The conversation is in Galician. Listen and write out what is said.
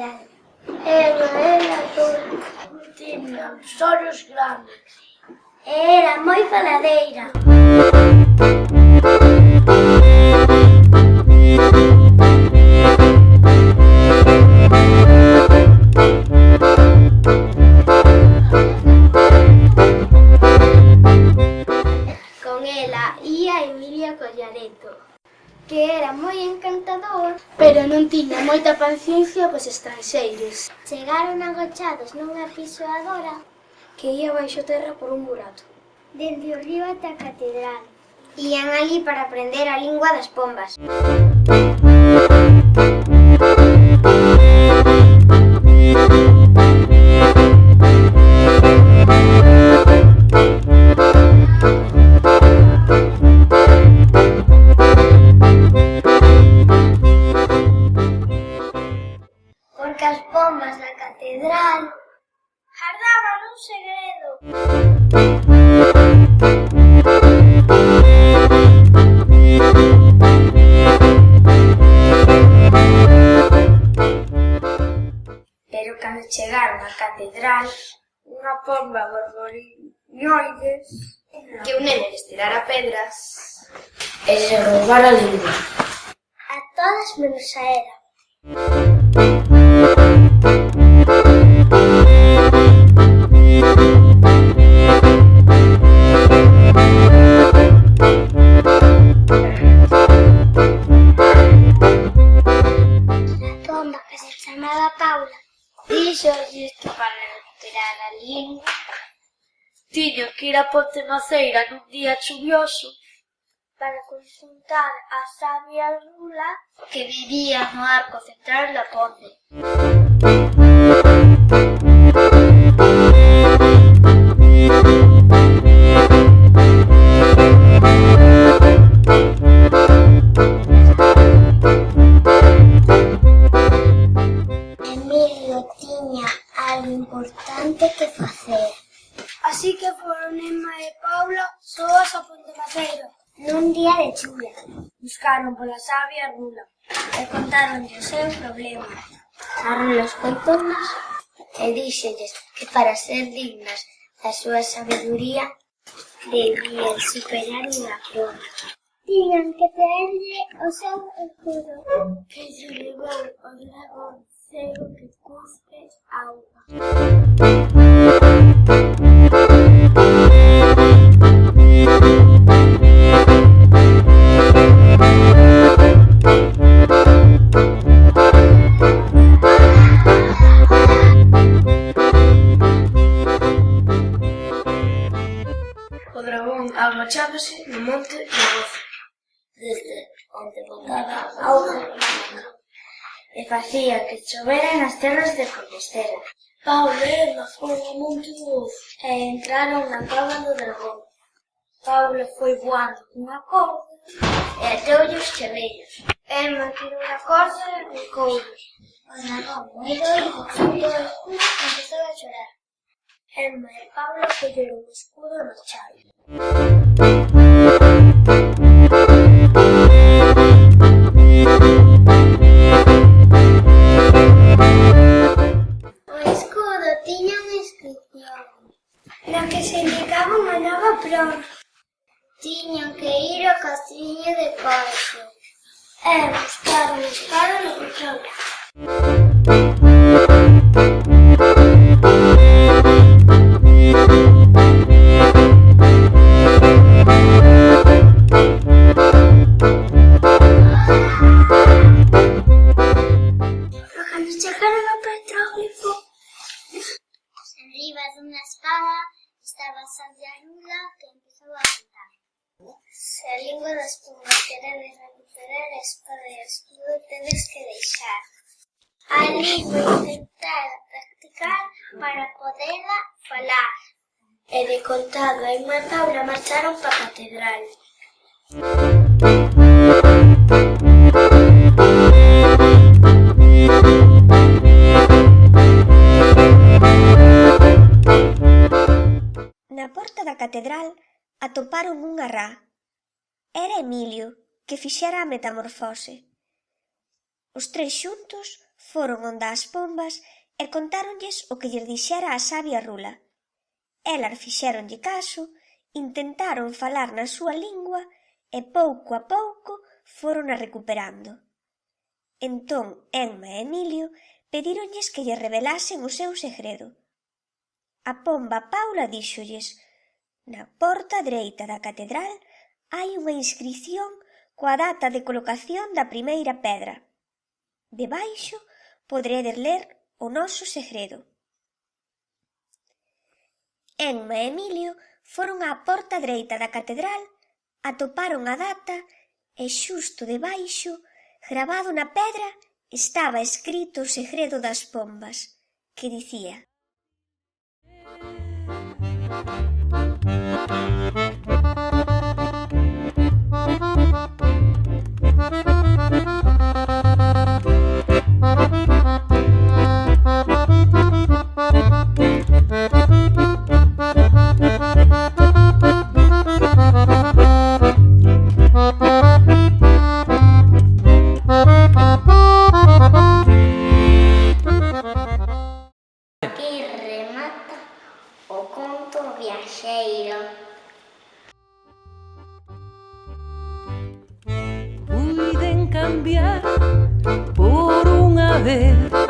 catedral. Era toda. Tiña os ollos grandes. Era moi faladeira. Con ela ía Emilia Collareto, que era moi encantador, pero non tiña moita paciencia cos estranxeiros. Chegaron agochados nunha pisoadora que ía baixo terra por un burato. Dende o río ata a catedral. Ían ali para aprender a lingua das pombas. Porque as pombas da catedral gardaban un segredo. Pero cando chegaron á catedral, unha pomba borborinoides que un nene les tirara pedras e se roubara a lingua. A todas menos a ela. Que se chamaba Paula. Díxolles que para recuperar a lingua tiño que ir a Ponte Maceira nun día chuvioso para consultar a sabia Rula que vivía no arco central da ponte. Algo importante que facer. Así que foron Emma e Paula soas a Ponte Maceira nun día de chuvia. Buscaron pola sabia Rula e contaronlle o seu problema. A Rula escoitounas e díxelles que para ser dignas da súa sabedoría debían superar unha prova. Tiñan que traerlle o seu escudo que se levou o dragón cego que cuspe auga. O dragón agachábase no monte de Gozo, desde onde botaba auga blanca, e facía que chovera nas terras de Compostela. Paula e Emma foron ao monte do Gozo e entraron na cova do dragón. Paula foi voando cunha corda e ateulle os chavellos. Emma tirou a corda e arrancoulle. O dragón, moi doido, soltou o escudo e empezou a chorar. Emma e Paula colleron o escudo e marcharon. O escudo tiña unha inscripción na que se indicaba unha nova prova. Tiñan que ir ao castiño de Paixo e buscar un espada no petróleo. Enriba dunha espada estaba a sabia Rula que empezou a cantar. Se a lingua das pombas queredes recuperar a espada e o escudo tedes que deixar. Ali vou intentar practicar para podela falar. E de contado, Emma e Paula marcharon para a catedral. Na porta da catedral atoparon unha rá. Era Emilio, que fixera a metamorfose. Os tres xuntos foron onde as pombas e contáronlles o que lles dixera a sabia Rula. Elas fixéronlle caso, intentaron falar na súa lingua e pouco a pouco fórona recuperando. Entón Emma e Emilio pedíronlles que lle revelasen o seu segredo. A pomba Paula díxolles: na porta dereita da catedral hai unha inscrición coa data de colocación da primeira pedra. Debaixo poderedes ler o noso segredo. Emma e Emilio foron á porta dereita da catedral, atoparon a data e xusto debaixo, gravado na pedra, estaba escrito o segredo das pombas, que dicía: Aquí remata o conto viaxeiro. Puiden cambiar por unha vez